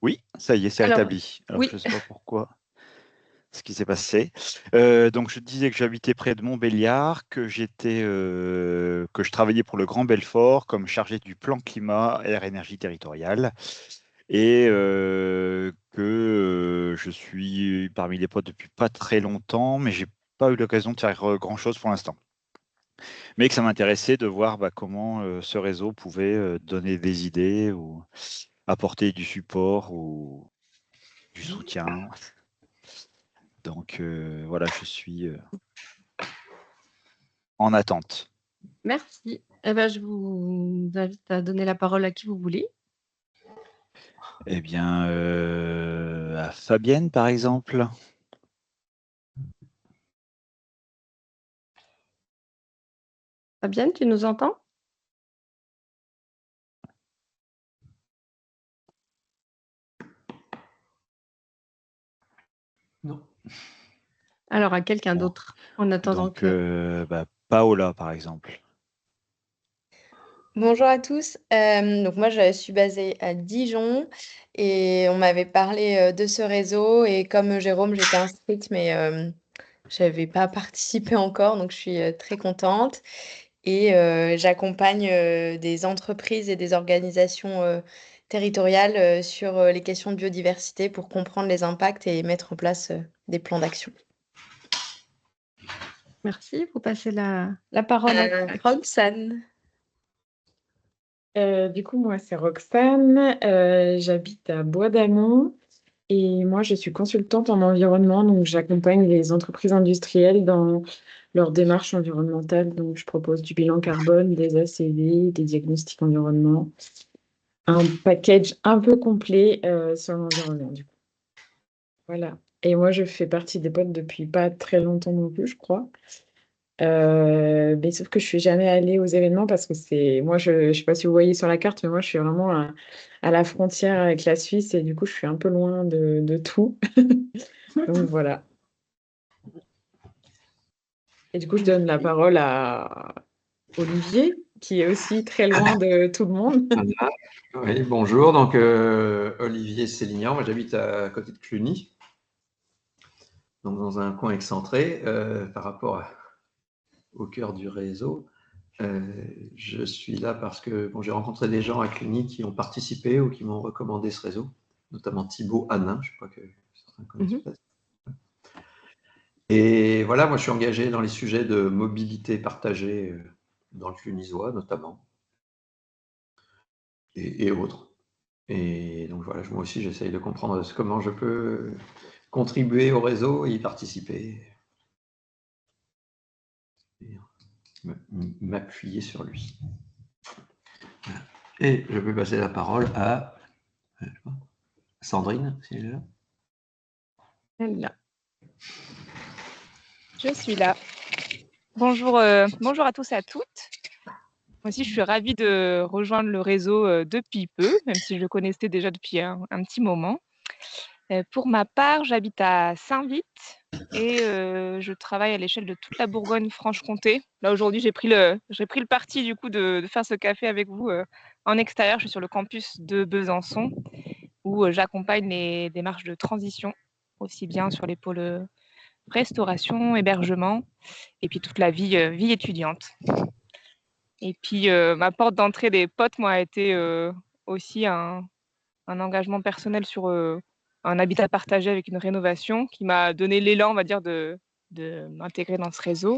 Oui, ça y est, c'est Alors, rétabli. Alors, oui, je ne sais pas pourquoi, ce qui s'est passé. Donc, je disais que j'habitais près de Montbéliard, que que je travaillais pour le Grand Belfort comme chargé du plan climat, air, énergie territoriale, et que je suis parmi les potes depuis pas très longtemps, mais j'ai pas eu l'occasion de faire grand-chose pour l'instant. Mais que ça m'intéressait de voir comment ce réseau pouvait donner des idées ou apporter du support ou du soutien. Donc voilà, je suis en attente. merci. Eh ben, je vous invite à donner la parole à qui vous voulez. Eh bien, à Fabienne, par exemple. Fabienne, tu nous entends? Non. Alors, à quelqu'un Bon. d'autre, en attendant Donc, que... Paola, par exemple. Bonjour à tous. Donc moi, je suis basée à Dijon et on m'avait parlé de ce réseau et comme Jérôme, j'étais inscrite mais je n'avais pas participé encore, donc je suis très contente et j'accompagne des entreprises et des organisations territoriales sur les questions de biodiversité pour comprendre les impacts et mettre en place des plans d'action. Merci. Vous passez la parole à qui? Roxane. Du coup, moi, c'est Roxane. J'habite à Bois d'Amont et moi, je suis consultante en environnement. Donc, j'accompagne les entreprises industrielles dans leur démarche environnementale. Donc, je propose du bilan carbone, des ACV, des diagnostics environnement, un package un peu complet sur l'environnement, du coup. Voilà. Et moi, je fais partie des potes depuis pas très longtemps non plus, je crois. Mais sauf que je suis jamais allée aux événements parce que moi, je sais pas si vous voyez sur la carte, mais moi, je suis vraiment à la frontière avec la Suisse et du coup, je suis un peu loin de tout. Donc voilà. Et du coup, je donne la parole à Olivier, qui est aussi très loin de tout le monde. Voilà. Oui, bonjour. Donc, Olivier Sélignan, moi j'habite à côté de Cluny, donc dans un coin excentré par rapport au cœur du réseau. Je suis là parce que j'ai rencontré des gens à Cluny qui ont participé ou qui m'ont recommandé ce réseau, notamment Thibaut Hanin, je crois que certains connaissent peut-être. Et voilà, moi je suis engagé dans les sujets de mobilité partagée dans le Clunysois notamment, et autres. Et donc voilà, moi aussi j'essaye de comprendre comment je peux contribuer au réseau et y participer. Et m'appuyer sur lui. Voilà. Et je peux passer la parole à Sandrine, si elle est là. Elle là. Je suis là. Bonjour, bonjour à tous et à toutes. Moi aussi, je suis ravie de rejoindre le réseau depuis peu, même si je le connaissais déjà depuis un petit moment. Pour ma part, j'habite à Saint-Vite et je travaille à l'échelle de toute la Bourgogne-Franche-Comté. Là, aujourd'hui, j'ai pris le parti du coup de faire ce café avec vous en extérieur. Je suis sur le campus de Besançon où j'accompagne les démarches de transition, aussi bien sur les pôles restauration, hébergement et puis toute la vie étudiante. Et puis, ma porte d'entrée des potes, moi, a été aussi un engagement personnel sur un habitat partagé avec une rénovation qui m'a donné l'élan, on va dire, de m'intégrer dans ce réseau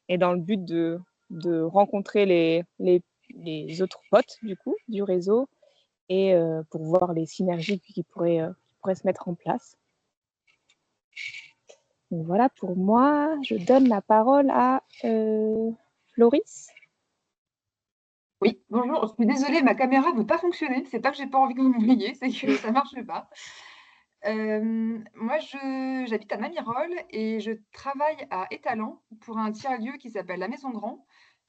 et dans le but de rencontrer les autres potes, du coup, du réseau et pour voir les synergies qui pourraient se mettre en place. Donc voilà, pour moi, je donne la parole à Floris. Oui, bonjour, je suis désolée, ma caméra ne veut pas fonctionner. C'est pas que j'ai pas envie que vous me voyiez, c'est que ça marche pas. Moi, j'habite à Mamirol et je travaille à Étalans pour un tiers-lieu qui s'appelle la Maison Grand,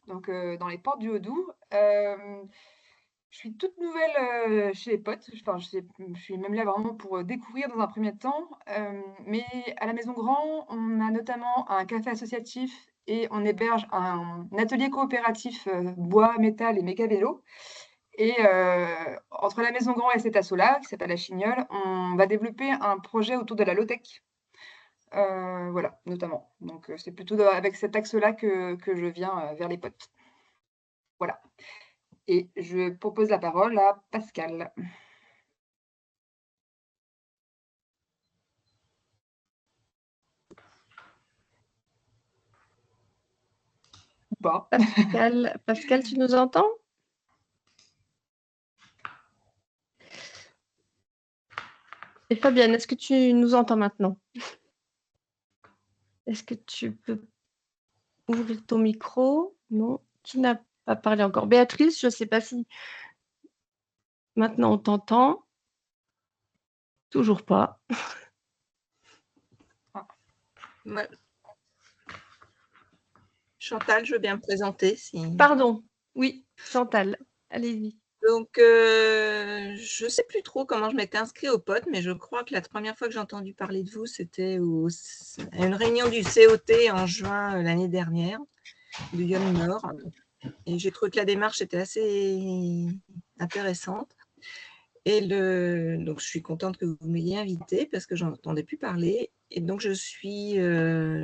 donc dans les portes du Haut-Doubs. Je suis toute nouvelle chez les potes. Enfin, je suis même là vraiment pour découvrir dans un premier temps. Mais à la Maison Grand, on a notamment un café associatif et on héberge un atelier coopératif bois, métal et méca-vélo. Et entre la Maison Grand et cet asso-là, qui s'appelle La Chignole, on va développer un projet autour de la low-tech. Voilà, notamment. Donc, c'est plutôt avec cet axe-là que je viens vers les potes. Voilà. Et je propose la parole à Pascal. Ou pas. Pascal, tu nous entends? Et Fabienne, est-ce que tu nous entends maintenant? Est-ce que tu peux ouvrir ton micro? Non, qui n'a pas parlé encore? Béatrice, je ne sais pas si maintenant on t'entend. Toujours pas. Ouais. Chantal, je veux bien me présenter. Pardon, oui, Chantal, allez-y. Donc, je ne sais plus trop comment je m'étais inscrite au POT, mais je crois que la première fois que j'ai entendu parler de vous, c'était à une réunion du COT en juin l'année dernière, du Lyon Nord. Et j'ai trouvé que la démarche était assez intéressante. Et donc, je suis contente que vous m'ayez invitée parce que je n'entendais plus parler. Et donc, je suis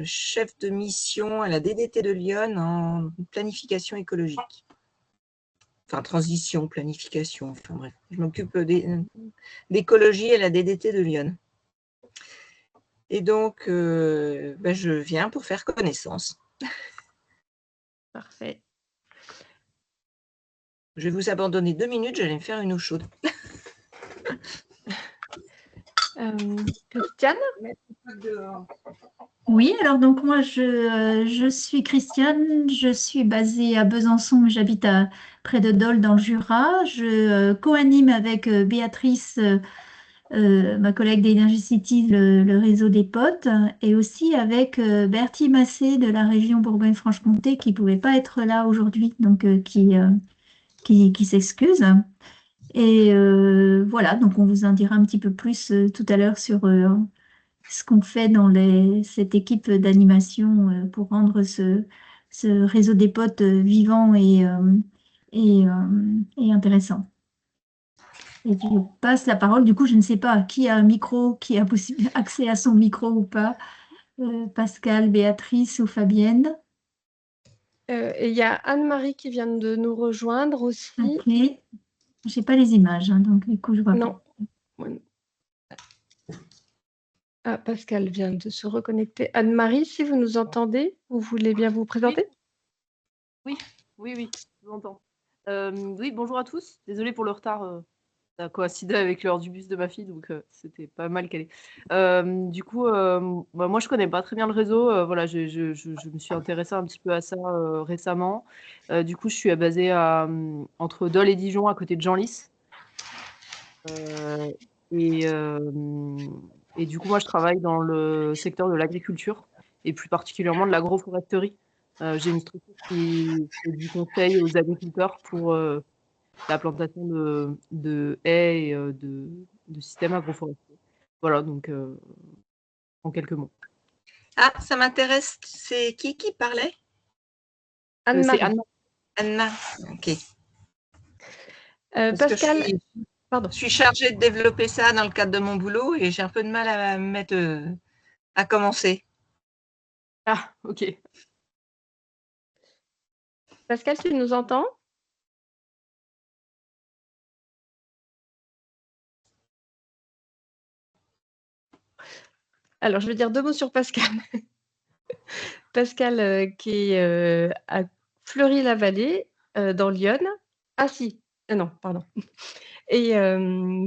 chef de mission à la DDT de Lyon en planification écologique. Enfin, transition, planification, enfin bref. Je m'occupe d'écologie à la DDT de Lyon. Et donc, je viens pour faire connaissance. Parfait. Je vais vous abandonner 2 minutes, j'allais me faire une eau chaude. Christiane? Oui, alors donc moi je suis Christiane, je suis basée à Besançon, mais j'habite près de Dole dans le Jura. Je co-anime avec Béatrice, ma collègue d'Energy City, le réseau des potes, et aussi avec Bertie Massé de la région Bourgogne-Franche-Comté qui ne pouvait pas être là aujourd'hui, donc qui s'excuse. Et voilà, donc on vous en dira un petit peu plus tout à l'heure sur ce qu'on fait dans cette équipe d'animation pour rendre ce réseau des potes vivant et intéressant. Et puis je passe la parole. Du coup, je ne sais pas qui a un micro, qui a accès à son micro ou pas. Pascal, Béatrice ou Fabienne. Et il y a Anne-Marie qui vient de nous rejoindre aussi. Ok. Je n'ai pas les images, hein, donc du coup, je vois Non. pas. Ah, Pascal vient de se reconnecter. Anne-Marie, si vous nous entendez, vous voulez bien vous présenter? Oui, je vous entends. Oui, bonjour à tous. Désolée pour le retard. Ça a coïncidé avec l'heure du bus de ma fille, donc c'était pas mal calé. Du coup, moi, je connais pas très bien le réseau. Voilà, je me suis intéressée un petit peu à ça récemment. Du coup, je suis basée entre Dole et Dijon, à côté de Genlis. Et du coup, moi, je travaille dans le secteur de l'agriculture et plus particulièrement de l'agroforesterie. J'ai une structure qui fait du conseil aux agriculteurs pour la plantation de haies et de systèmes agroforestiers. Voilà, donc en quelques mots. Ah, ça m'intéresse. C'est qui parlait? Anne-Marie. C'est Anne. Anna, ok. Pascal, pardon. Je suis chargée de développer ça dans le cadre de mon boulot et j'ai un peu de mal à mettre à commencer. Ah, ok. Pascal, tu nous entends? Alors, je vais dire 2 mots sur Pascal. Pascal, qui est à Fleury-la-Vallée, dans Lyon. Ah si, non, pardon. Et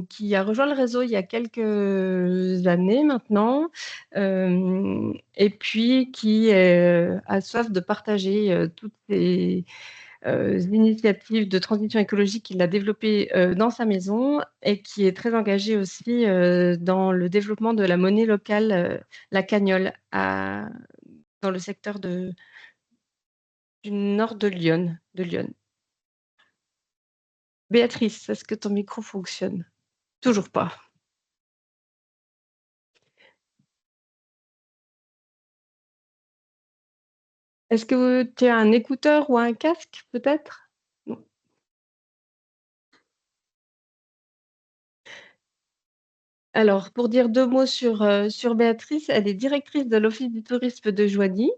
qui a rejoint le réseau il y a quelques années maintenant, et puis qui a soif de partager toutes ces initiatives de transition écologique qu'il a développées dans sa maison et qui est très engagé aussi dans le développement de la monnaie locale, la cagnole, dans le secteur du nord de Lyon. Béatrice, est-ce que ton micro fonctionne? Toujours pas. Est-ce que tu as un écouteur ou un casque, peut-être? Non. Alors, pour dire 2 mots sur Béatrice, elle est directrice de l'Office du tourisme de Joigny.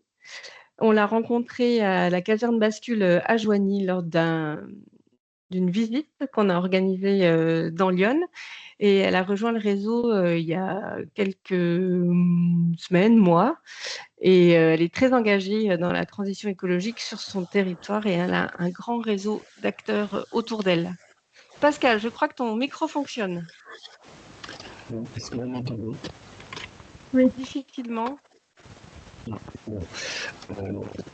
On l'a rencontrée à la caserne bascule, à Joigny lors d'une visite qu'on a organisée, dans Lyon et elle a rejoint le réseau, il y a quelques, semaines, mois et elle est très engagée, dans la transition écologique sur son territoire et elle a un grand réseau d'acteurs, autour d'elle. Pascal, je crois que ton micro fonctionne. Est-ce que vous m'entendez? Oui. Difficilement. Non. Bon.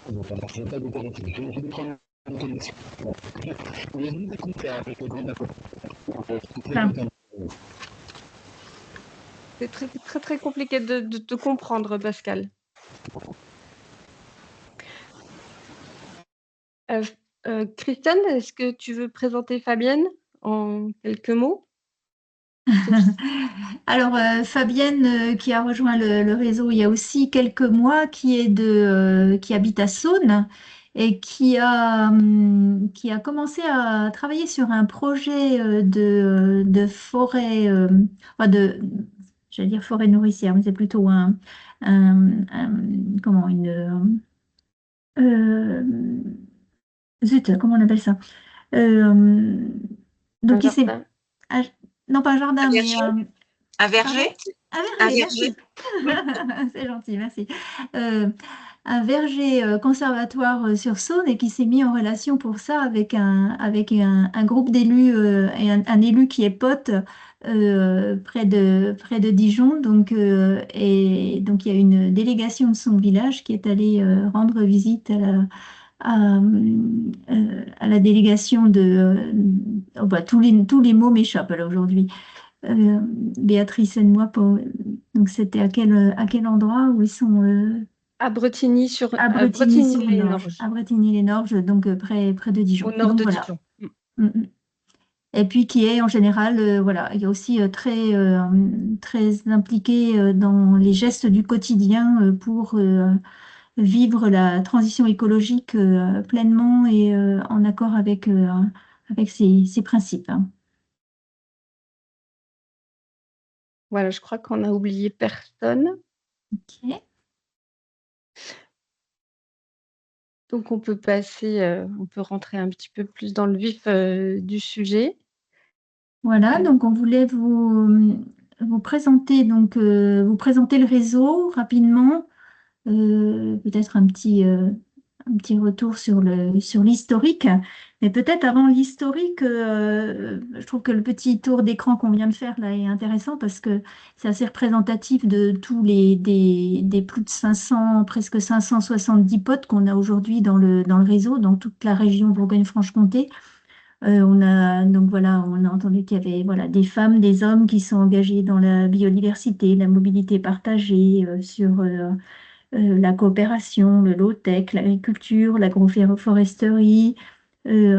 On va pas faire de garantie. Je vais prendre une connexion. Bon. On va vous écouter avec le grand d'accord. C'est très, très, très compliqué de te comprendre, Pascal. Christiane, est-ce que tu veux présenter Fabienne en quelques mots? Alors, Fabienne, qui a rejoint le réseau il y a aussi quelques mois, qui habite à Saône et qui a commencé à travailler sur un projet de forêt, j'allais dire forêt nourricière, mais c'est plutôt comment, euh, zut, comment on appelle ça? Donc, il s'est. Jardin. Ah, non, pas un jardin, mais. Un verger? Un verger, merci. C'est gentil, merci. Un verger conservatoire sur Saône et qui s'est mis en relation pour ça avec un groupe d'élus et un élu qui est pote près de Dijon. Donc, et donc, il y a une délégation de son village qui est allée rendre visite à la délégation de... bah, tous les mots m'échappent là aujourd'hui. Béatrice et moi, donc c'était à quel endroit où ils sont à Bretigny sur à Bretigny-les-Norges. À Bretigny-les-Norges, donc près de Dijon. Au nord donc, de voilà. Dijon. Et puis qui est en général, voilà, il y a aussi très impliqué dans les gestes du quotidien pour vivre la transition écologique pleinement et en accord avec ses principes. Voilà, je crois qu'on a oublié personne. Ok. Donc on peut passer, on peut rentrer un petit peu plus dans le vif du sujet. Voilà, donc on voulait vous présenter le réseau rapidement, peut-être un petit retour sur l'historique. Mais peut-être avant l'historique, je trouve que le petit tour d'écran qu'on vient de faire là est intéressant parce que c'est assez représentatif de tous des plus de 500, presque 570 potes qu'on a aujourd'hui dans le réseau, dans toute la région Bourgogne-Franche-Comté. On a entendu qu'il y avait des femmes, des hommes qui sont engagés dans la biodiversité, la mobilité partagée, sur la coopération, le low-tech, l'agriculture, l'agroforesterie, et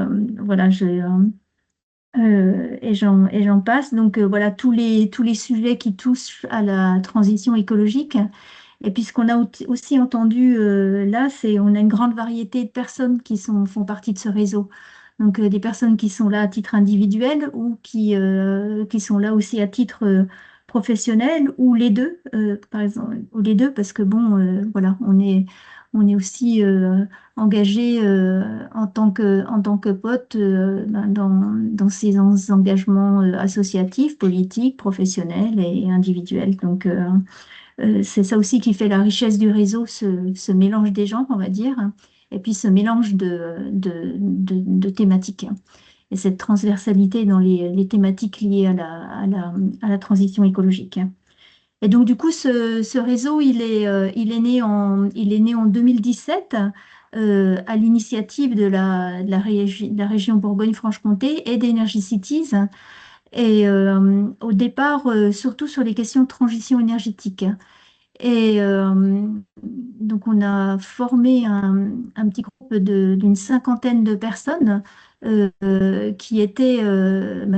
j'en passe. Donc voilà tous les sujets qui touchent à la transition écologique. Et puis ce qu'on a aussi entendu là, c'est on a une grande variété de personnes qui font partie de ce réseau. Donc des personnes qui sont là à titre individuel ou qui sont là aussi à titre professionnel ou les deux, par exemple, ou les deux parce que bon, voilà, on est aussi engagé en tant que pote dans ces engagements associatifs, politiques, professionnels et individuels. Donc c'est ça aussi qui fait la richesse du réseau, ce mélange des genres, on va dire, et puis ce mélange de thématiques et cette transversalité dans les thématiques liées à la transition écologique. Et donc, du coup, ce réseau, il est né en 2017 à l'initiative de la région Bourgogne-Franche-Comté et d'Energy Cities. Et au départ, surtout sur les questions de transition énergétique. Et donc, on a formé un petit groupe d'une cinquantaine de personnes qui étaient,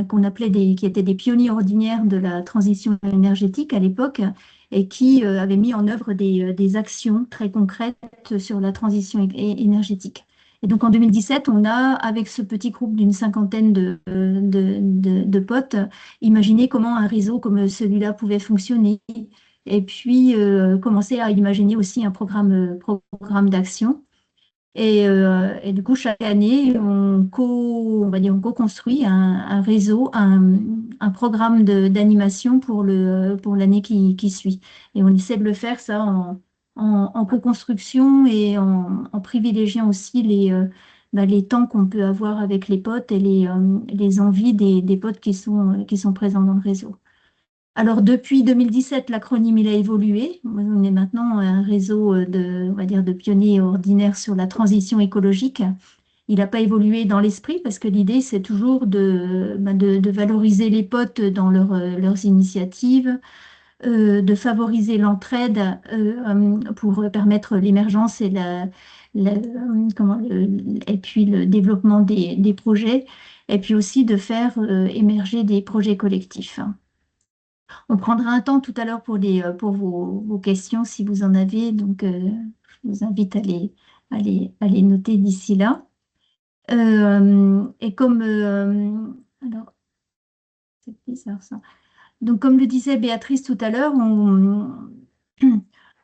qu'on appelait qui étaient des pionniers ordinaires de la transition énergétique à l'époque et qui avaient mis en œuvre des actions très concrètes sur la transition énergétique. Et donc en 2017, on a, avec ce petit groupe d'une cinquantaine de potes, imaginé comment un réseau comme celui-là pouvait fonctionner. Et puis commencer à imaginer aussi un programme d'action. Et du coup, chaque année, on va dire, on co-construit un réseau, un programme d'animation pour l'année qui suit. Et on essaie de le faire ça en co-construction et en privilégiant aussi les temps qu'on peut avoir avec les potes et les envies des potes qui sont présents dans le réseau. Alors, depuis 2017, l'acronyme il a évolué. On est maintenant un réseau on va dire, de pionniers ordinaires sur la transition écologique. Il n'a pas évolué dans l'esprit parce que l'idée, c'est toujours de valoriser les potes dans leurs initiatives, de favoriser l'entraide pour permettre l'émergence et et puis le développement des projets, et puis aussi de faire émerger des projets collectifs. On prendra un temps tout à l'heure pour vos questions si vous en avez. Donc, je vous invite à les noter d'ici là. Et comme alors, c'est bizarre ça. Donc, comme le disait Béatrice tout à l'heure,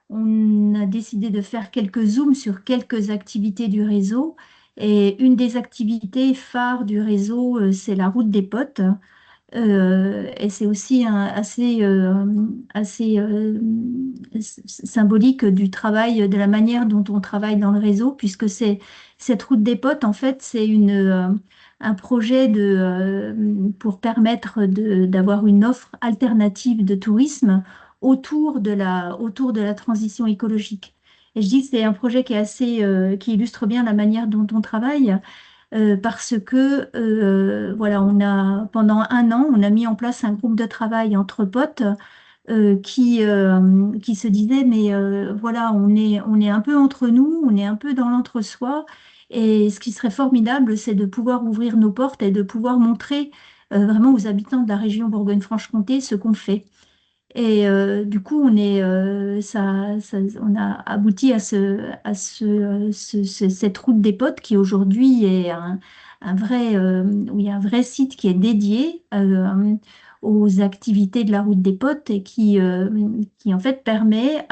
on a décidé de faire quelques zooms sur quelques activités du réseau. Et une des activités phares du réseau, c'est la route des potes. Et c'est aussi assez symbolique du travail, de la manière dont on travaille dans le réseau, puisque cette route des potes, en fait, c'est un projet pour permettre d'avoir une offre alternative de tourisme autour de la transition écologique. Et je dis que c'est un projet qui illustre bien la manière dont on travaille. Parce que voilà, pendant un an, on a mis en place un groupe de travail entre potes qui se disaient, mais voilà, on est un peu entre nous, on est un peu dans l'entre-soi, et ce qui serait formidable, c'est de pouvoir ouvrir nos portes et de pouvoir montrer vraiment aux habitants de la région Bourgogne-Franche-Comté ce qu'on fait. Et du coup, on a abouti à cette route des potes qui aujourd'hui est où il y a un vrai site qui est dédié aux activités de la route des potes et qui en fait permet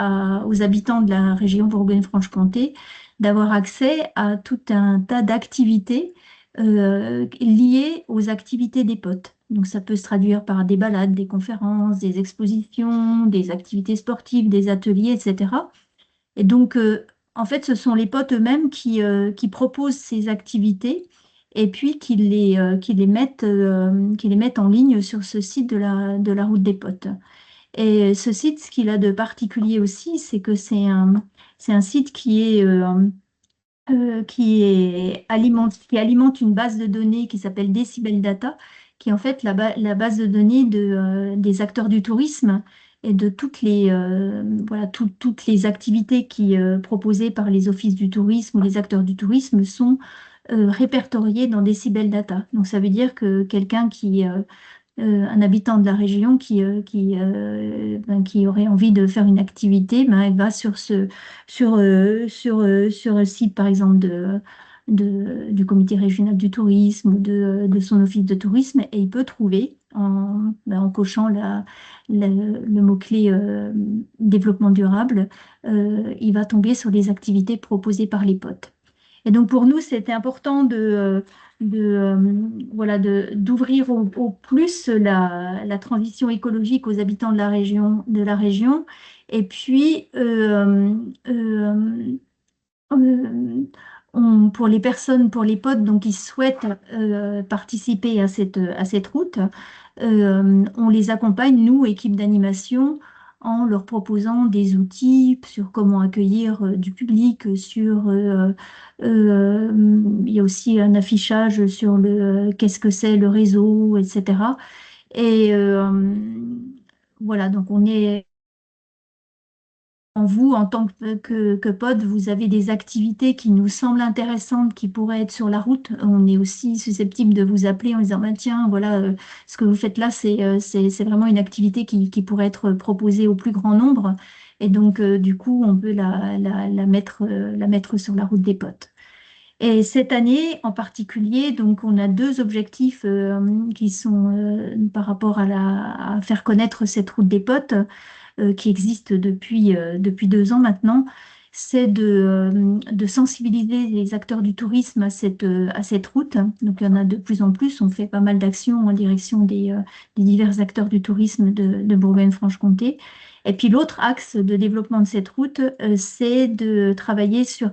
aux habitants de la région Bourgogne-Franche-Comté d'avoir accès à tout un tas d'activités liées aux activités des potes. Donc ça peut se traduire par des balades, des conférences, des expositions, des activités sportives, des ateliers, etc. Et donc, en fait, ce sont les potes eux-mêmes qui proposent ces activités et puis qui les mettent en ligne sur ce site de la route des potes. Et ce site, ce qu'il a de particulier aussi, c'est que c'est un site qui alimente une base de données qui s'appelle Decibel Data, qui est en fait la base de données des acteurs du tourisme et de toutes les activités proposées par les offices du tourisme ou les acteurs du tourisme sont répertoriées dans Decibel Data. Donc ça veut dire que quelqu'un un habitant de la région qui aurait envie de faire une activité, elle va sur un site, par exemple, du comité régional du tourisme ou de son office de tourisme, et il peut trouver, en cochant le mot-clé développement durable, il va tomber sur les activités proposées par les potes. Et donc pour nous, c'était important d'ouvrir au plus la transition écologique aux habitants de la région. Et puis, pour les personnes, pour les potes donc, qui souhaitent participer à cette route, on les accompagne, nous, équipe d'animation, en leur proposant des outils sur comment accueillir du public, il y a aussi un affichage sur qu'est-ce que c'est le réseau, etc. Et voilà, donc on est vous, en tant que pod, vous avez des activités qui nous semblent intéressantes, qui pourraient être sur la route. On est aussi susceptible de vous appeler en disant, bah, tiens, voilà, ce que vous faites là, c'est vraiment une activité qui pourrait être proposée au plus grand nombre. Et donc, du coup, on peut la mettre sur la route des potes. Et cette année en particulier, donc on a deux objectifs qui sont par rapport à faire connaître cette route des potes qui existe depuis 2 ans maintenant. C'est de sensibiliser les acteurs du tourisme à cette route. Donc il y en a de plus en plus. On fait pas mal d'actions en direction des divers acteurs du tourisme de Bourgogne-Franche-Comté. Et puis l'autre axe de développement de cette route, c'est de travailler sur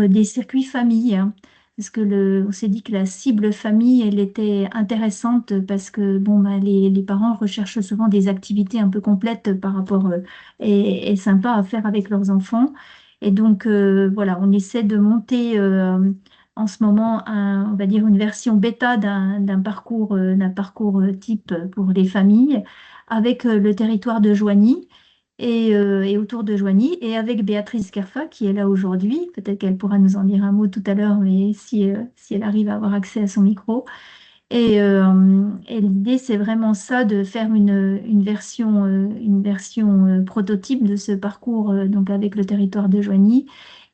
des circuits famille, hein. Parce que on s'est dit que la cible famille, elle était intéressante parce que bon, bah, les parents recherchent souvent des activités un peu complètes par rapport et sympas à faire avec leurs enfants. Et donc voilà, on essaie de monter en ce moment, on va dire une version bêta d'un parcours type pour les familles avec le territoire de Joigny et autour de Joigny, et avec Béatrice Kerfa qui est là aujourd'hui. Peut-être qu'elle pourra nous en dire un mot tout à l'heure, mais si elle arrive à avoir accès à son micro. Et l'idée, c'est vraiment ça, de faire une version prototype de ce parcours donc avec le territoire de Joigny,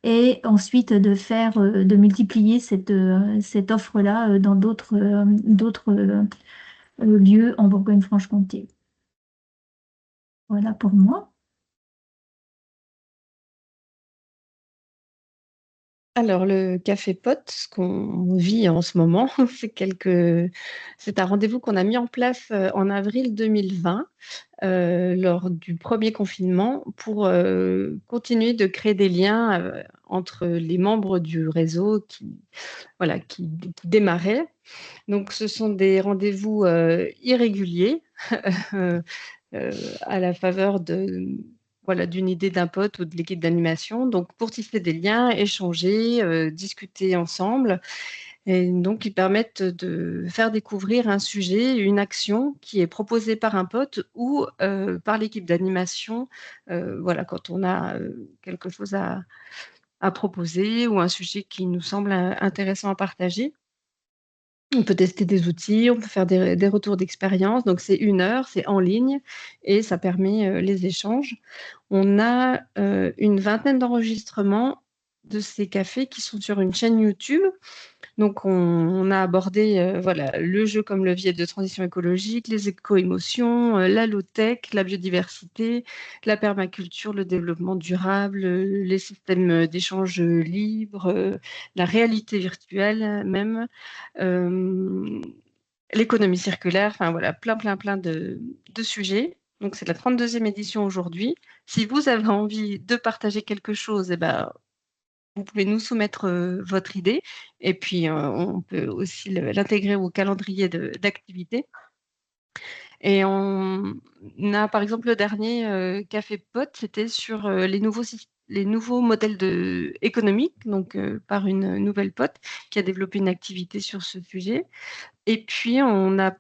et ensuite de multiplier cette offre-là dans d'autres lieux en Bourgogne-Franche-Comté. Voilà pour moi. Alors, le Café Pot, ce qu'on vit en ce moment, c'est un rendez-vous qu'on a mis en place en avril 2020, lors du premier confinement, pour continuer de créer des liens entre les membres du réseau qui démarraient. Donc, ce sont des rendez-vous irréguliers à la faveur d'une idée d'un pote ou de l'équipe d'animation, donc pour tisser des liens, échanger, discuter ensemble. Et donc, ils permettent de faire découvrir un sujet, une action qui est proposée par un pote ou par l'équipe d'animation, quand on a quelque chose à proposer ou un sujet qui nous semble intéressant à partager. On peut tester des outils, on peut faire des retours d'expérience. Donc, c'est 1 heure, c'est en ligne et ça permet les échanges. On a une vingtaine d'enregistrements de ces cafés qui sont sur une chaîne YouTube. Donc, on a abordé le jeu comme levier de transition écologique, les éco-émotions, la low-tech, la biodiversité, la permaculture, le développement durable, les systèmes d'échange libres, la réalité virtuelle même, l'économie circulaire, enfin voilà, plein de sujets. Donc, c'est la 32e édition aujourd'hui. Si vous avez envie de partager quelque chose, vous pouvez nous soumettre votre idée et puis on peut aussi l'intégrer au calendrier d'activités. Et on a par exemple le dernier Café Pot, c'était sur les nouveaux modèles économiques, donc par une nouvelle pote qui a développé une activité sur ce sujet. Et puis on a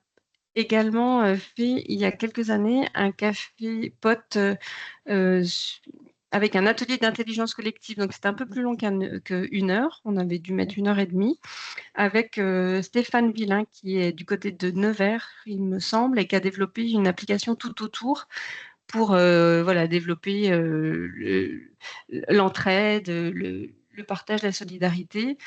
également fait il y a quelques années un Café Pot avec un atelier d'intelligence collective. Donc, c'était un peu plus long qu'1 heure. On avait dû mettre 1 heure et demie avec Stéphane Villain, qui est du côté de Nevers, il me semble, et qui a développé une application tout autour pour développer l'entraide, le partage, la solidarité.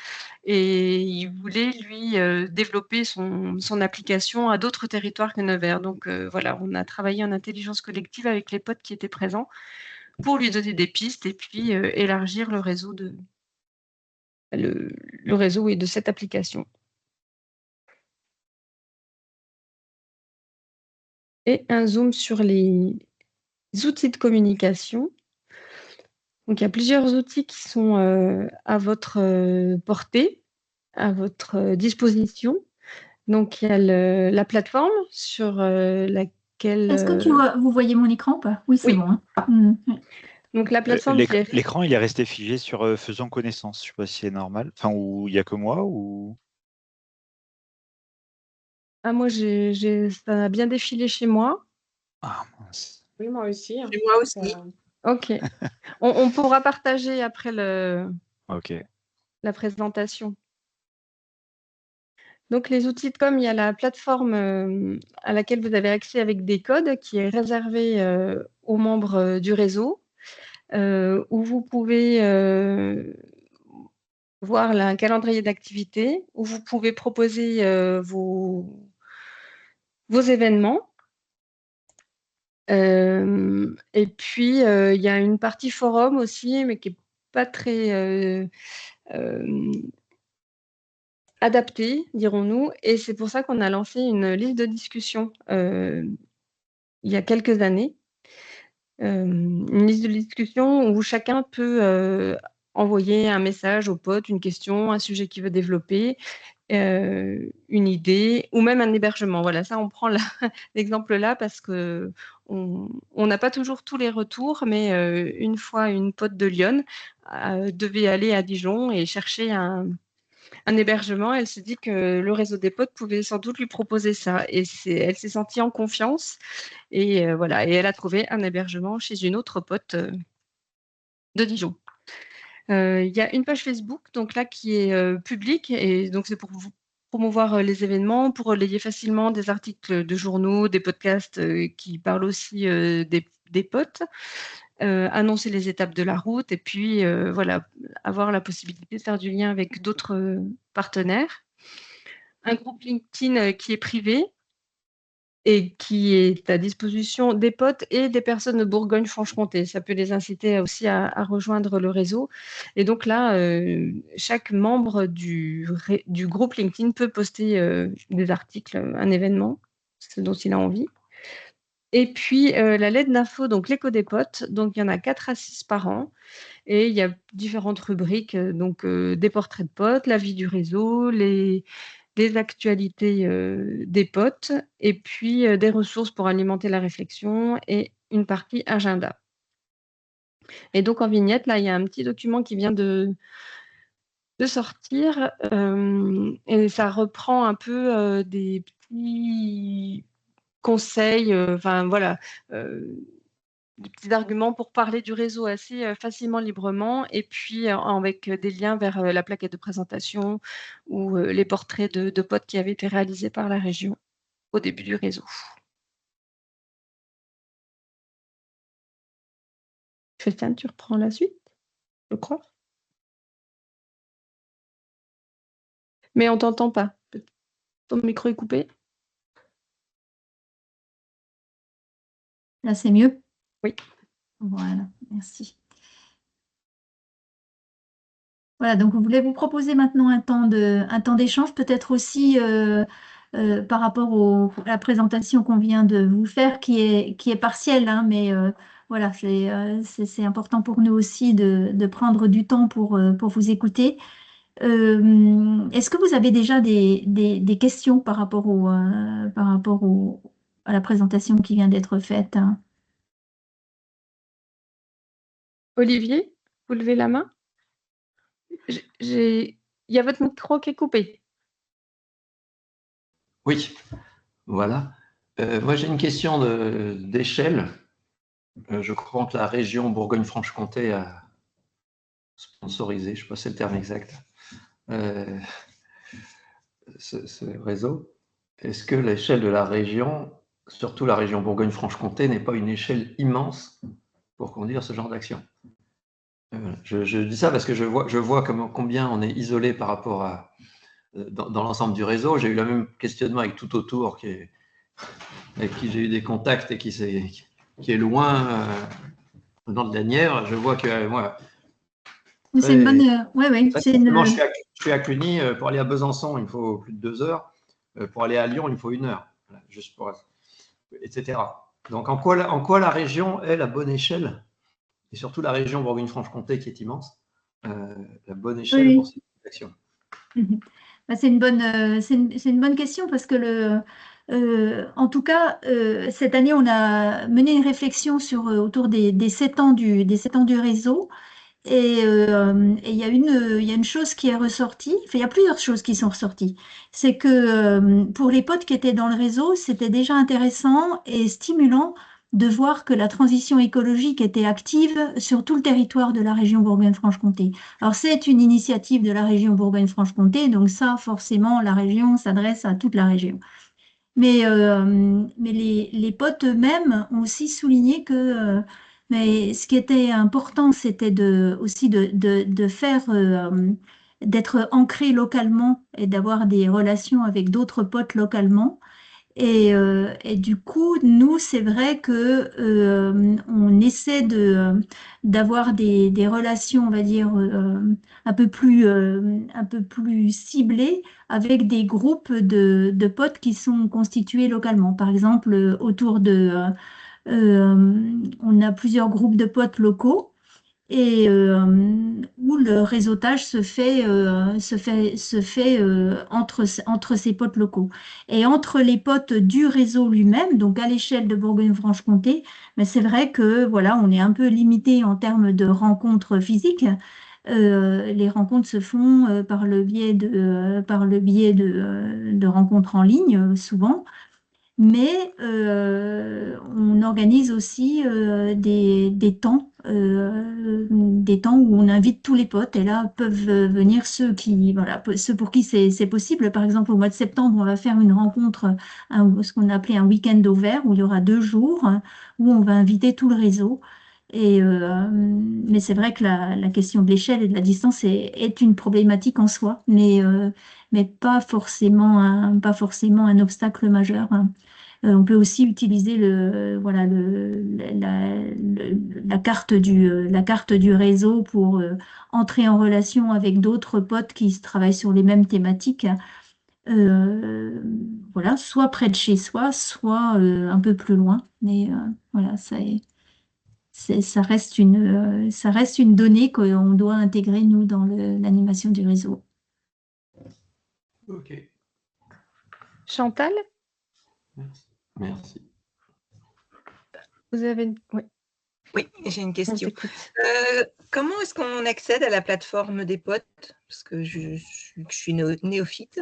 Et il voulait, lui, développer son application à d'autres territoires que Nevers. Donc, on a travaillé en intelligence collective avec les potes qui étaient présents pour lui donner des pistes et puis élargir le réseau de cette application. Et un zoom sur les outils de communication. Donc, il y a plusieurs outils qui sont à votre portée, à votre disposition. Donc, il y a la plateforme sur laquelle... Est-ce que vous voyez mon écran ou pas? Oui, c'est Oui. bon. Hein. Donc, la plateforme... L'écran, il est resté figé sur faisant connaissance. Je ne sais pas si c'est normal. Enfin, ou il n'y a que moi ou... Ah, moi, ça a bien défilé chez moi. Ah, mince. Oui, moi aussi. Chez moi aussi. Ok. On pourra partager après Ok. la présentation. Donc, les outils de com, il y a la plateforme à laquelle vous avez accès avec des codes qui est réservée aux membres du réseau, où vous pouvez voir un calendrier d'activités où vous pouvez proposer vos événements. Et puis, il y a une partie forum aussi, mais qui n'est pas très adaptée, dirons-nous. Et c'est pour ça qu'on a lancé une liste de discussion il y a quelques années. Une liste de discussion où chacun peut envoyer un message au pote, une question, un sujet qu'il veut développer, une idée ou même un hébergement. Voilà, ça, on prend l'exemple là parce que on n'a pas toujours tous les retours, mais une fois, une pote de Lyon devait aller à Dijon et chercher un hébergement. Elle s'est dit que le réseau des potes pouvait sans doute lui proposer ça. Et elle s'est sentie en confiance. Et voilà, et elle a trouvé un hébergement chez une autre pote de Dijon. Il y a une page Facebook donc là qui est publique et donc c'est pour promouvoir les événements, pour relayer facilement des articles de journaux, des podcasts qui parlent aussi des potes, annoncer les étapes de la route et puis voilà, avoir la possibilité de faire du lien avec d'autres partenaires. Un groupe LinkedIn qui est privé et qui est à disposition des potes et des personnes de Bourgogne-Franche-Comté. Ça peut les inciter aussi à rejoindre le réseau. Et donc là, chaque membre du groupe LinkedIn peut poster des articles, un événement, ce dont il a envie. Et puis, la lettre d'info, donc l'écho des potes. Donc, il y en a 4 à 6 par an. Et il y a différentes rubriques, donc des portraits de potes, la vie du réseau, les actualités des potes et puis des ressources pour alimenter la réflexion et une partie agenda. Et donc en vignette, là, il y a un petit document qui vient de sortir et ça reprend un peu des petits conseils, enfin voilà, des petits arguments pour parler du réseau assez facilement, librement, et puis avec des liens vers la plaquette de présentation ou les portraits de potes qui avaient été réalisés par la région au début du réseau. Christiane, tu reprends la suite, je crois. Mais on t'entend pas. Ton micro est coupé. Là, c'est mieux? Oui. Voilà, merci. Voilà, donc vous voulez vous proposer maintenant un temps d'échange, peut-être aussi par rapport à la présentation qu'on vient de vous faire, qui est partielle, hein, mais voilà, c'est important pour nous aussi de prendre du temps pour vous écouter. Est-ce que vous avez déjà des questions par rapport à la présentation qui vient d'être faite, hein? Olivier, vous levez la main. Il y a votre micro qui est coupé. Oui, voilà. Moi, j'ai une question d'échelle. Je crois que la région Bourgogne-Franche-Comté a sponsorisé, je ne sais pas si c'est le terme exact, ce réseau. Est-ce que l'échelle de la région, surtout la région Bourgogne-Franche-Comté, n'est pas une échelle immense pour conduire ce genre d'action? Je dis ça parce que je vois combien on est isolé par rapport à dans l'ensemble du réseau. J'ai eu le même questionnement avec Tout Autour, avec qui j'ai eu des contacts et qui est loin dans de la Nièvre. Je vois que moi, c'est une bonne. je suis à Cluny. Pour aller à Besançon, il me faut plus de 2 heures. Pour aller à Lyon, il me faut 1 heure. Voilà, juste pour, etc. Donc, en quoi la région est la bonne échelle, et surtout la région Bourgogne-Franche-Comté qui est immense, la bonne échelle pour cette action? C'est une bonne question parce que en tout cas, cette année, on a mené une réflexion autour des 7 ans du réseau. Et il y a une chose qui est ressortie, enfin, il y a plusieurs choses qui sont ressorties. C'est que pour les potes qui étaient dans le réseau, c'était déjà intéressant et stimulant de voir que la transition écologique était active sur tout le territoire de la région Bourgogne-Franche-Comté. Alors, c'est une initiative de la région Bourgogne-Franche-Comté, donc ça, forcément, la région s'adresse à toute la région. Mais les potes eux-mêmes ont aussi souligné que mais ce qui était important, c'était aussi de faire d'être ancré localement et d'avoir des relations avec d'autres potes localement. Et du coup, nous, c'est vrai que on essaie d'avoir des relations, on va dire, un peu plus ciblées avec des groupes de potes qui sont constitués localement. Par exemple, on a plusieurs groupes de potes locaux et où le réseautage se fait entre ces potes locaux. Et entre les potes du réseau lui-même, donc à l'échelle de Bourgogne-Franche-Comté, mais c'est vrai que voilà, on est un peu limité en termes de rencontres physiques. Les rencontres se font par le biais de rencontres en ligne, souvent. Mais on organise aussi des temps où on invite tous les potes. Et là peuvent venir ceux pour qui c'est possible. Par exemple, au mois de septembre, on va faire une rencontre, ce qu'on a appelé un week-end au vert, où il y aura 2 jours, où on va inviter tout le réseau. Mais c'est vrai que la question de l'échelle et de la distance est une problématique en soi, mais pas forcément un obstacle majeur. On peut aussi utiliser la carte du réseau pour entrer en relation avec d'autres potes qui travaillent sur les mêmes thématiques. Voilà, soit près de chez soi, soit un peu plus loin. Mais voilà, ça reste une donnée qu'on doit intégrer, nous, dans l'animation du réseau. Ok, Chantal, merci. vous avez oui, Oui, j'ai une on question. t'écoute. Comment est-ce qu'on accède à la plateforme des potes? Parce que je suis néophyte.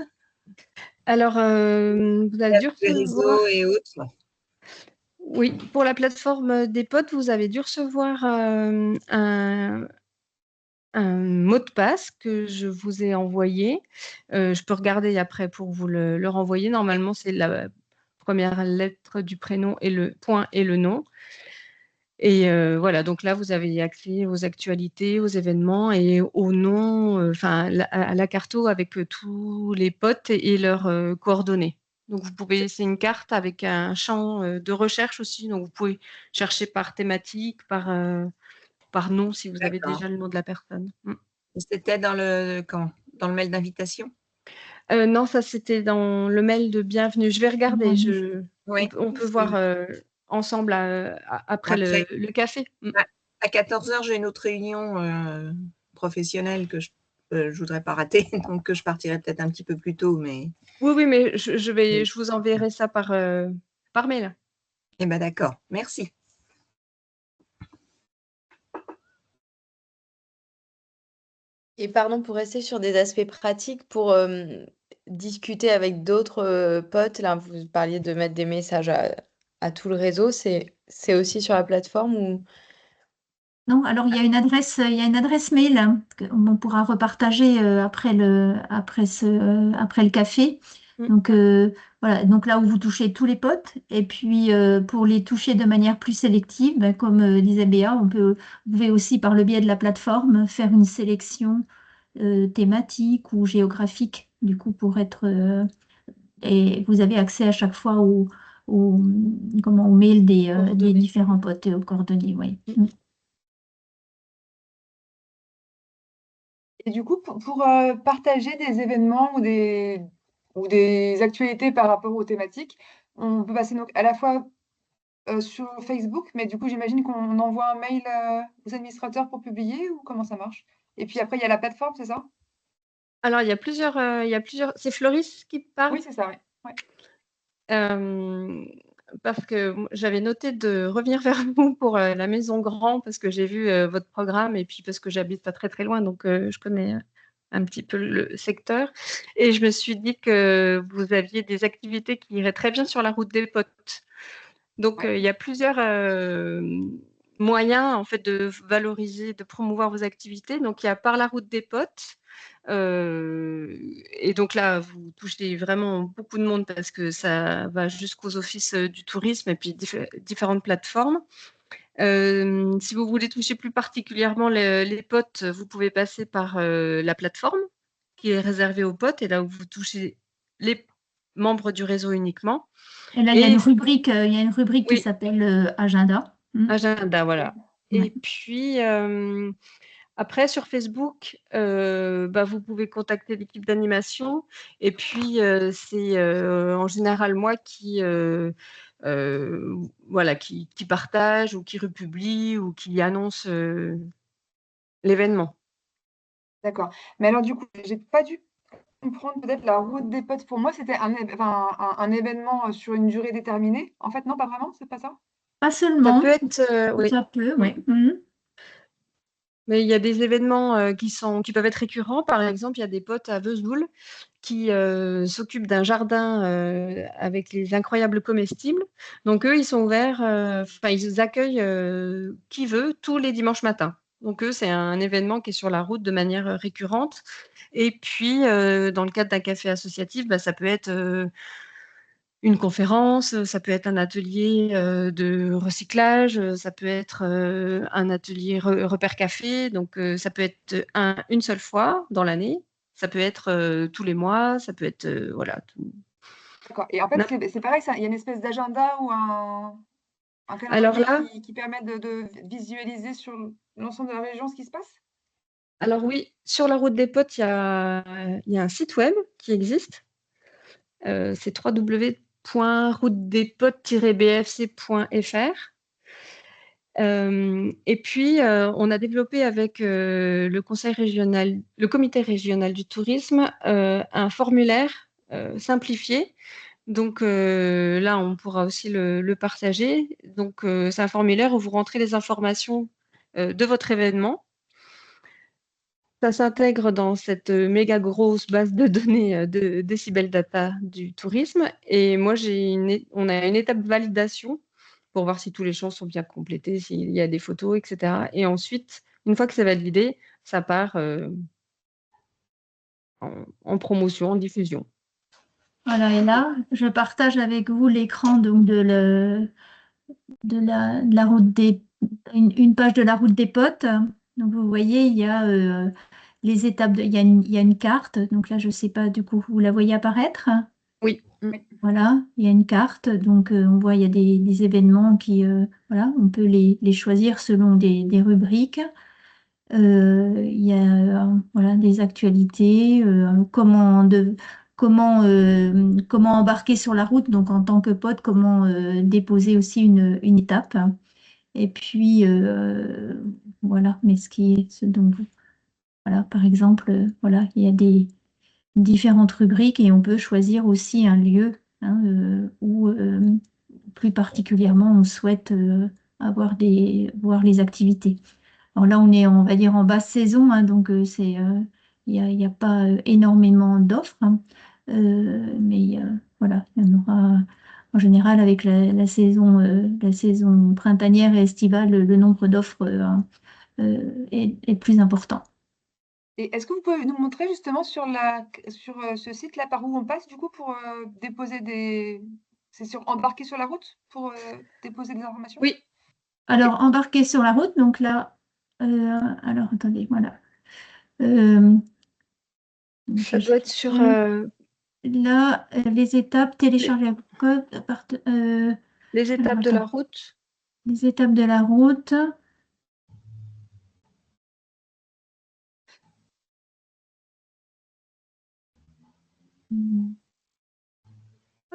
Alors, vous avez dû Les recevoir. réseaux et autres. Oui, pour la plateforme des potes, vous avez dû recevoir un mot de passe que je vous ai envoyé. Je peux regarder après pour vous le renvoyer. Normalement, c'est la première lettre du prénom et le point et le nom. Et voilà, donc là, vous avez accès aux actualités, aux événements et au nom, à la carto avec tous les potes et leurs coordonnées. Donc, vous pouvez, c'est une carte avec un champ de recherche aussi. Donc, vous pouvez chercher par thématique, par nom, si vous avez D'accord. déjà le nom de la personne. C'était dans le mail d'invitation? Non, ça, c'était dans le mail de bienvenue. Je vais regarder. Oui. On peut voir ensemble après Après. le café. À 14h, j'ai une autre réunion professionnelle que je voudrais pas rater, donc je partirai peut-être un petit peu plus tôt. Mais... Oui, mais je vous enverrai ça par mail. Eh bien, d'accord. Merci. Et pardon, pour rester sur des aspects pratiques, pour discuter avec d'autres potes, là, vous parliez de mettre des messages à tout le réseau, c'est aussi sur la plateforme ou... Non, alors il y a une adresse mail qu'on pourra repartager après le café. Donc voilà, donc là où vous touchez tous les potes, et puis pour les toucher de manière plus sélective, ben, comme disait Béa, vous pouvez aussi par le biais de la plateforme faire une sélection thématique ou géographique, du coup pour être et vous avez accès à chaque fois au mail des différents potes et aux coordonnées, oui. Et du coup, pour partager des événements ou des actualités par rapport aux thématiques, on peut passer donc à la fois sur Facebook, mais du coup, j'imagine qu'on envoie un mail aux administrateurs pour publier ou comment ça marche? Et puis après, il y a la plateforme, c'est ça? Alors, il y a plusieurs. C'est Floris qui parle. Oui, c'est ça, oui. Ouais. Parce que j'avais noté de revenir vers vous pour la Maison Grand, parce que j'ai vu votre programme et puis parce que j'habite pas très très loin, donc je connais un petit peu le secteur. Et je me suis dit que vous aviez des activités qui iraient très bien sur la route des potes. Donc il y a plusieurs moyens en fait de valoriser, de promouvoir vos activités. Donc il y a par la route des potes. Et donc là, vous touchez vraiment beaucoup de monde parce que ça va jusqu'aux offices du tourisme et puis différentes plateformes. Si vous voulez toucher plus particulièrement les potes, vous pouvez passer par la plateforme. qui est réservé aux potes et là où vous touchez les membres du réseau uniquement. Et là, il y a Et une rubrique, qui oui, s'appelle Agenda. agenda, voilà. Ouais. Et puis, après, sur Facebook, vous pouvez contacter l'équipe d'animation. Et puis, c'est en général moi qui partage ou qui republie ou qui annonce l'événement. D'accord. Mais alors, du coup, j'ai pas dû comprendre peut-être la route des potes. Pour moi, c'était un événement sur une durée déterminée. En fait, non, pas vraiment, c'est pas ça? Pas Ça seulement, peut être, oui. ça peut, oui. Mais il y a des événements qui peuvent être récurrents. Par exemple, il y a des potes à Vesoul qui s'occupent d'un jardin avec les incroyables comestibles. Donc, eux, ils sont ouverts, ils accueillent qui veut tous les dimanches matins. Donc, eux, c'est un événement qui est sur la route de manière récurrente. Et puis, dans le cadre d'un café associatif, ça peut être une conférence, ça peut être un atelier de recyclage, ça peut être un atelier repère café. Donc, ça peut être une seule fois dans l'année. Ça peut être tous les mois, ça peut être voilà. D'accord. Et en fait, c'est pareil, il y a une espèce d'agenda ou un Alors calendrier là, qui permet de visualiser sur l'ensemble de la région ce qui se passe? alors oui, sur la route des potes, il y a un site web qui existe. C'est www.routedespotes-bfc.fr. Et puis, on a développé avec le comité régional du tourisme, un formulaire simplifié. Donc là, on pourra aussi le partager. Donc, c'est un formulaire où vous rentrez les informations de votre événement. Ça s'intègre dans cette méga grosse base de données de Decibel Data du tourisme. Et moi, on a une étape de validation pour voir si tous les champs sont bien complétés, s'il y a des photos, etc. Et ensuite, une fois que c'est validé, ça part en promotion, en diffusion. Voilà, et là, je partage avec vous l'écran donc de la route une page de la route des potes. Donc vous voyez, il y a les étapes, il y a une carte. Donc là, je ne sais pas, du coup, vous la voyez apparaître? Oui. Voilà, il y a une carte. Donc on voit, il y a des événements qui, voilà, on peut les choisir selon des rubriques. Il y a voilà, des actualités, comment embarquer sur la route, donc en tant que pote, comment déposer aussi une étape. Et puis, voilà, mais ce dont voilà, par exemple, voilà, il y a des différentes rubriques et on peut choisir aussi un lieu où plus particulièrement on souhaite voir les activités. Alors là, on va dire, en basse saison, donc il n'y a pas énormément d'offres, mais voilà, il y en aura en général avec la saison printanière et estivale, le nombre d'offres est plus important. Et est-ce que vous pouvez nous montrer justement sur ce site-là par où on passe du coup pour déposer des... C'est sur embarquer sur la route pour déposer des informations? Oui. Alors, embarquer sur la route, donc là, alors attendez, voilà. Ça doit être sur... Là, les étapes, télécharger le code, les étapes de la route. Les étapes de la route. Où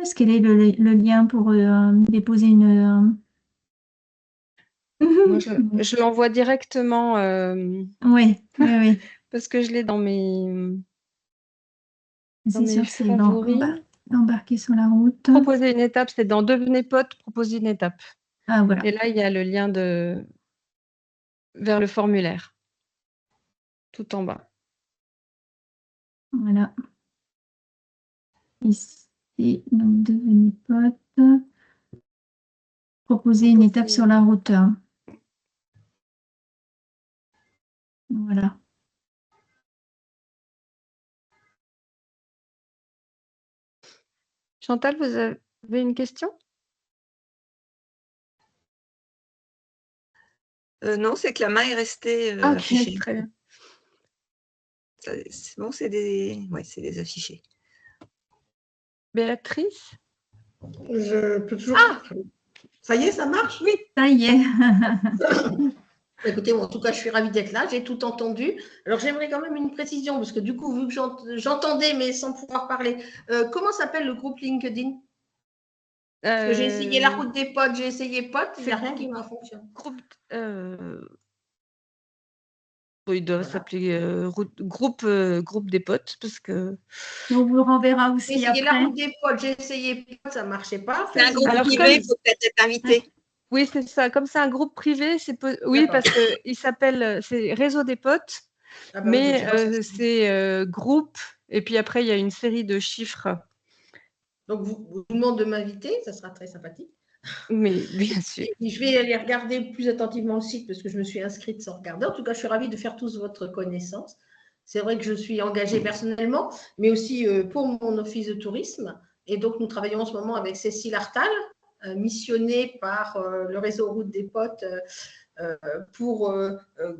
est-ce qu'elle est le lien pour déposer une... Moi, je l'envoie directement. Oui, oui. Parce que je l'ai dans mes C'est sûr, c'est favoris. embarquer sur la route. Proposer une étape, c'est dans Devenez pote, proposer une étape. Ah, voilà. Et là, il y a le lien vers le formulaire, tout en bas. Voilà. Ici, donc Devenez pote. Proposer une étape sur la route. Voilà. Chantal, vous avez une question? Non, c'est que la main est restée Ok, affichée. très bien. Bon, c'est des affichés. Béatrice? Je peux toujours. Ah! Ça y est, ça marche? Oui, ça y est. Écoutez, en tout cas, je suis ravie d'être là, j'ai tout entendu. Alors, j'aimerais quand même une précision, parce que du coup, vu que j'entendais, mais sans pouvoir parler, comment s'appelle le groupe LinkedIn? Parce que j'ai essayé la route des potes, j'ai essayé potes, il n'y a rien qui m'a fonctionné. Il doit s'appeler groupe des potes, parce que… On vous le renverra J'ai aussi essayé la après. route des potes, j'ai essayé potes, ça ne marchait pas. C'est un groupe privé, il faut peut-être être invité. Oui, c'est ça. Comme c'est un groupe privé, oui, parce qu'il s'appelle, c'est Réseau des potes, Ah bah mais oui, c'est groupe, et puis après, il y a une série de chiffres. Donc, vous demandez de m'inviter, ça sera très sympathique. Mais bien sûr. Et je vais aller regarder plus attentivement le site parce que je me suis inscrite sans regarder. En tout cas, je suis ravie de faire tous votre connaissance. C'est vrai que je suis engagée personnellement, mais aussi pour mon office de tourisme. Et donc, nous travaillons en ce moment avec Cécile Artal, missionnée par le réseau Route des Potes pour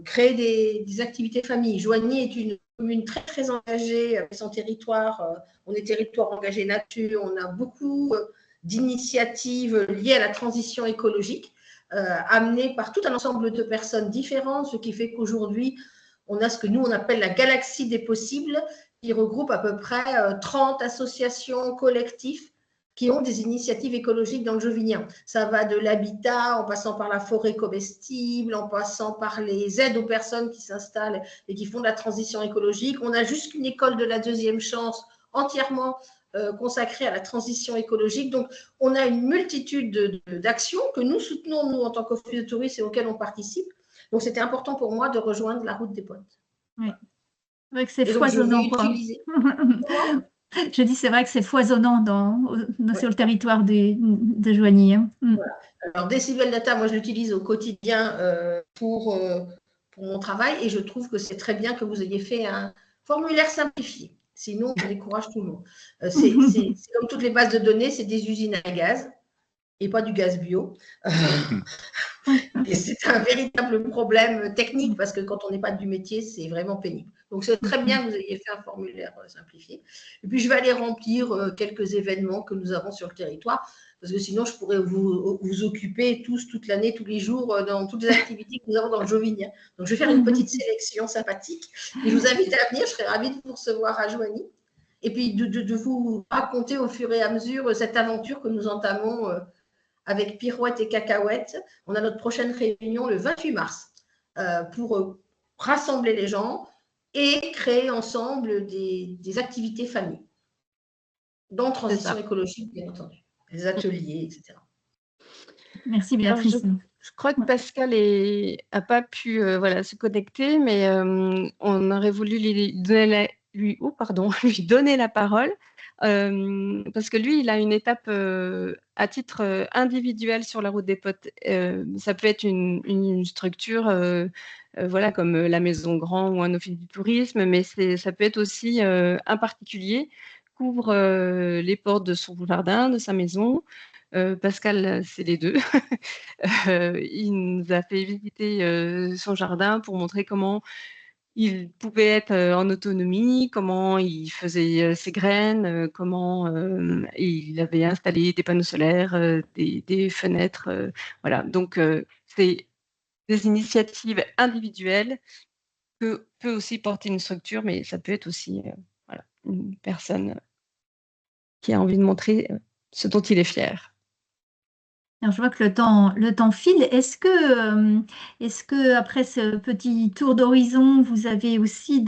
créer des activités famille. Joigny est une commune très, très engagée avec son territoire. On est territoire engagé nature. On a beaucoup d'initiatives liées à la transition écologique, amenées par tout un ensemble de personnes différentes, ce qui fait qu'aujourd'hui, on a ce que nous, on appelle la galaxie des possibles, qui regroupe à peu près 30 associations, collectifs, qui ont des initiatives écologiques dans le Jovinien. Ça va de l'habitat, en passant par la forêt comestible, en passant par les aides aux personnes qui s'installent et qui font de la transition écologique. On a jusqu'une école de la deuxième chance entièrement consacrée à la transition écologique. Donc, on a une multitude d'actions que nous soutenons, nous, en tant qu'office de tourisme et auxquelles on participe. Donc, c'était important pour moi de rejoindre la route des potes. Oui. C'est vrai que c'est foisonnant, quoi. Je dis, c'est vrai que c'est foisonnant sur le territoire de Joigny. Hein. Voilà. Alors, Decibel Data, moi, je l'utilise au quotidien pour mon travail et je trouve que c'est très bien que vous ayez fait un formulaire simplifié. Sinon, on décourage tout le monde. C'est comme toutes les bases de données, c'est des usines à gaz et pas du gaz bio. Et c'est un véritable problème technique parce que quand on n'est pas du métier, c'est vraiment pénible. Donc, c'est très bien que vous ayez fait un formulaire simplifié. Et puis, je vais aller remplir quelques événements que nous avons sur le territoire parce que sinon, je pourrais vous occuper tous, toute l'année, tous les jours, dans toutes les activités que nous avons dans le Jovinien. Donc, je vais faire une petite sélection sympathique. Et je vous invite à venir, je serai ravie de vous recevoir à Joigny. Et puis, de vous raconter au fur et à mesure cette aventure que nous entamons avec Pirouette et Cacahuète. On a notre prochaine réunion le 28 mars pour rassembler les gens et créer ensemble des activités famille, dans transition écologique, bien entendu, des ateliers, etc. Merci Béatrice. Je crois que Pascal n'a pas pu se connecter, mais on aurait voulu lui donner la parole. Parce que lui, il a une étape à titre individuel sur la route des potes. Ça peut être une structure comme la Maison Grand ou un office du tourisme, mais ça peut être aussi un particulier qui ouvre les portes de son jardin, de sa maison. Pascal, c'est les deux. Il nous a fait visiter son jardin pour montrer comment il pouvait être en autonomie, comment il faisait ses graines, comment il avait installé des panneaux solaires, des fenêtres. Voilà. Donc, c'est des initiatives individuelles que peut aussi porter une structure, mais ça peut être aussi une personne qui a envie de montrer ce dont il est fier. Alors, je vois que le temps file. Est-ce que après ce petit tour d'horizon, vous avez aussi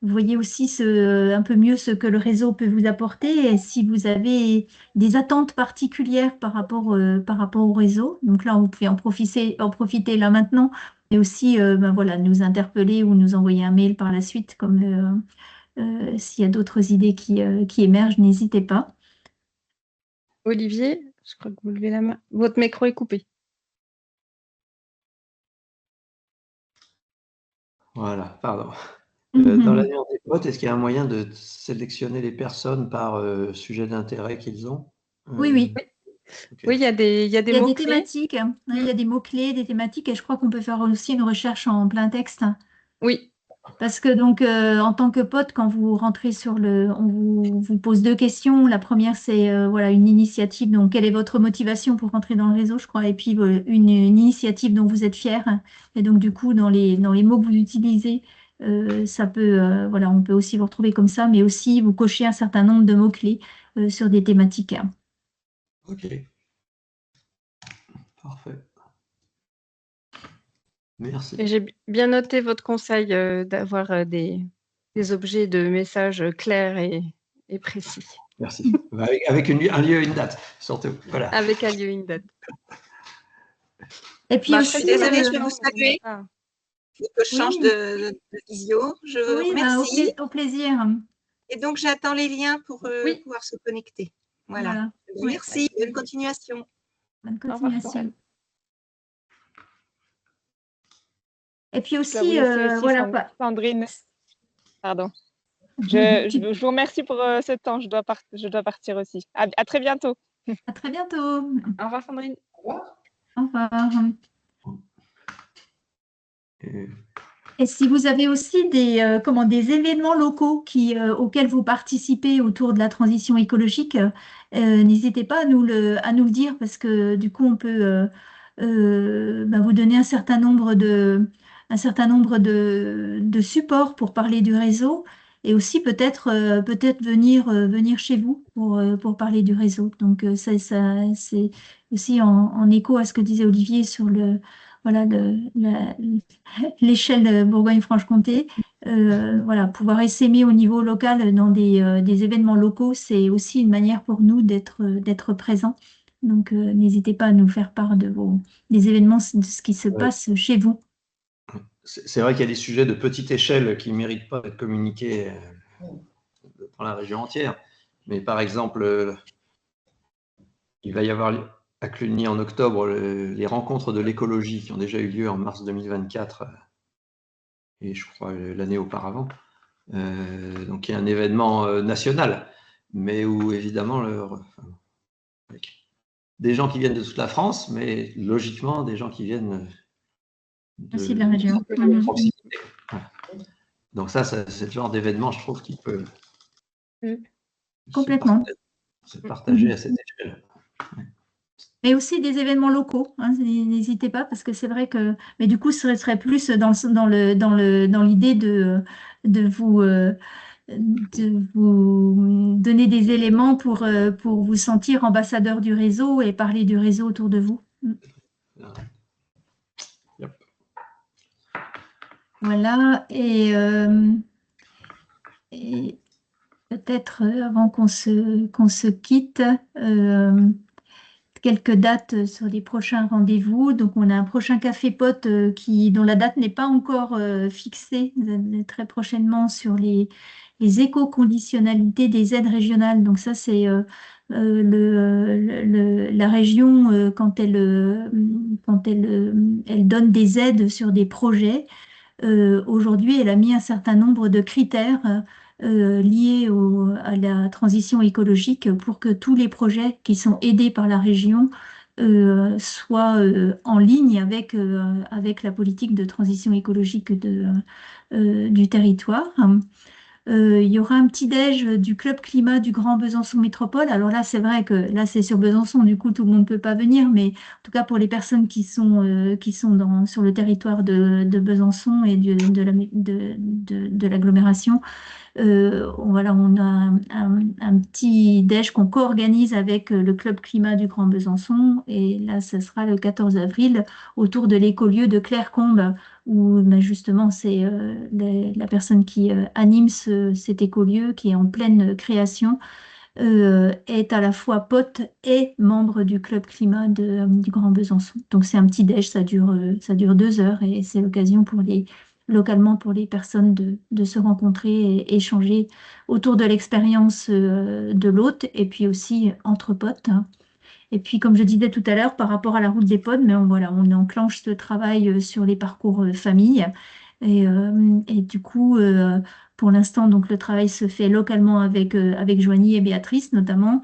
vous voyez aussi un peu mieux ce que le réseau peut vous apporter et si vous avez des attentes particulières par rapport au réseau? Donc là, vous pouvez en profiter là maintenant, et aussi nous interpeller ou nous envoyer un mail par la suite, comme s'il y a d'autres idées qui émergent, n'hésitez pas. Olivier, je crois que vous levez la main. Votre micro est coupé. Voilà, pardon. Dans l'année des potes, est-ce qu'il y a un moyen de sélectionner les personnes par sujet d'intérêt qu'ils ont? Oui. Okay. Oui, il y a des mots-clés. Thématiques. Il y a des mots-clés, des thématiques, et je crois qu'on peut faire aussi une recherche en plein texte. Oui, Parce que donc, en tant que pote, quand vous rentrez on vous pose deux questions. La première, c'est voilà, une initiative. Donc, quelle est votre motivation pour rentrer dans le réseau, je crois. Et puis, une initiative dont vous êtes fier. Et donc, du coup, dans les mots que vous utilisez, ça peut, voilà, on peut aussi vous retrouver comme ça, mais aussi vous cochez un certain nombre de mots-clés sur des thématiques. Ok, parfait. Merci. Et j'ai bien noté votre conseil d'avoir des objets de messages clairs et précis. Merci. Avec un lieu et une date, surtout. Voilà. Avec un lieu et une date. Et puis Je aussi, suis désolée, je vais vous saluer. Ah. Il faut que je change de visio. Je vous oui, remercie. au plaisir. Et donc, j'attends les liens pour pouvoir se connecter. Voilà. Merci. Bonne continuation. Bonne Au revoir, continuation. Et puis Je dois vous aussi, laisser aussi, voilà. Sandrine. Pardon. Je vous remercie pour ce temps. Je dois partir aussi. À très bientôt. À très bientôt. Au revoir, Sandrine. Au revoir. Au revoir. Et si vous avez aussi des événements locaux auxquels vous participez autour de la transition écologique, n'hésitez pas à nous le dire parce que du coup, on peut vous donner un certain nombre de supports pour parler du réseau et aussi peut-être venir chez vous pour parler du réseau. Donc, c'est aussi en écho à ce que disait Olivier sur l'échelle Bourgogne-Franche-Comté. Voilà, pouvoir essaimer au niveau local dans des événements locaux, c'est aussi une manière pour nous d'être présents. Donc, n'hésitez pas à nous faire part des événements, de ce qui se passe chez vous. C'est vrai qu'il y a des sujets de petite échelle qui ne méritent pas d'être communiqués dans la région entière. Mais par exemple, il va y avoir à Cluny en octobre les rencontres de l'écologie qui ont déjà eu lieu en mars 2024 et je crois l'année auparavant. Donc il y a un événement national, mais où évidemment avec des gens qui viennent de toute la France, mais logiquement des gens qui viennent aussi de la région. Proximité. Voilà. Donc ça, c'est le genre d'événement, je trouve, qui peut complètement se partager à cette échelle. Mais aussi des événements locaux, hein, n'hésitez pas, parce que c'est vrai que, mais du coup, ce serait plus dans l'idée de vous donner des éléments pour vous sentir ambassadeur du réseau et parler du réseau autour de vous. Yep. Voilà, et peut-être avant qu'on se quitte, quelques dates sur les prochains rendez-vous. Donc, on a un prochain café pote dont la date n'est pas encore fixée, très prochainement sur les éco-conditionnalités des aides régionales. Donc, ça, c'est la région, quand elle donne des aides sur des projets. Aujourd'hui, elle a mis un certain nombre de critères liés à la transition écologique pour que tous les projets qui sont aidés par la région soient en ligne avec la politique de transition écologique du territoire. Il y aura un petit déj du Club Climat du Grand Besançon Métropole. Alors là, c'est vrai que là, c'est sur Besançon, du coup, tout le monde ne peut pas venir, mais en tout cas, pour les personnes qui sont sur le territoire de Besançon et de l'agglomération, voilà, on a un petit déj qu'on co-organise avec le Club Climat du Grand Besançon. Et là, ce sera le 14 avril autour de l'écolieu de Clairecombe, où justement, c'est la personne qui anime cet écolieu, qui est en pleine création, est à la fois pote et membre du Club Climat du Grand Besançon. Donc, c'est un petit déj, ça dure 2 heures et c'est l'occasion localement pour les personnes de se rencontrer et échanger autour de l'expérience de l'hôte et puis aussi entre potes. Et puis, comme je disais tout à l'heure, par rapport à la route des pods, mais on enclenche ce travail sur les parcours famille. Et du coup, pour l'instant, donc le travail se fait localement avec Joanie et Béatrice notamment.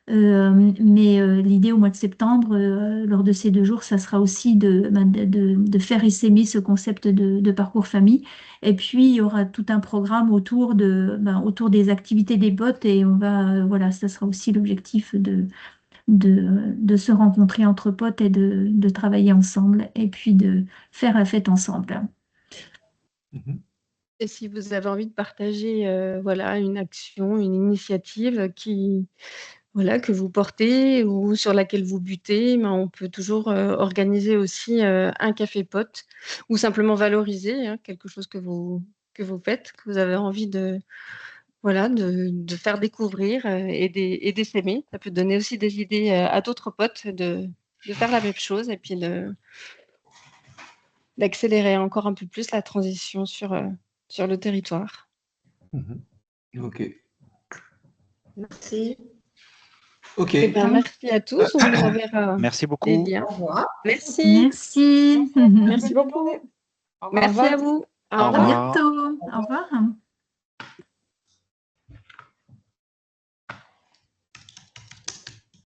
Mais l'idée au mois de septembre, lors de ces 2 jours, ça sera aussi de faire essaimer ce concept de parcours famille. Et puis, il y aura tout un programme autour des activités des potes et voilà, ça sera aussi l'objectif de se rencontrer entre potes et de travailler ensemble et puis de faire la fête ensemble. Et si vous avez envie de partager voilà, une action, une initiative que vous portez ou sur laquelle vous butez, ben, on peut toujours organiser aussi un café pote ou simplement valoriser quelque chose que vous faites, que vous avez envie de faire découvrir et d'essaimer. Ça peut donner aussi des idées à d'autres potes de faire la même chose et puis d'accélérer encore un peu plus la transition sur le territoire. Ok. Merci. Ok. Eh ben, merci à tous. On vous enverra Merci des beaucoup. liens. Au revoir. Merci. Merci. Merci beaucoup. Merci à vous. Au Merci revoir. à vous. Au À revoir. bientôt. Au revoir.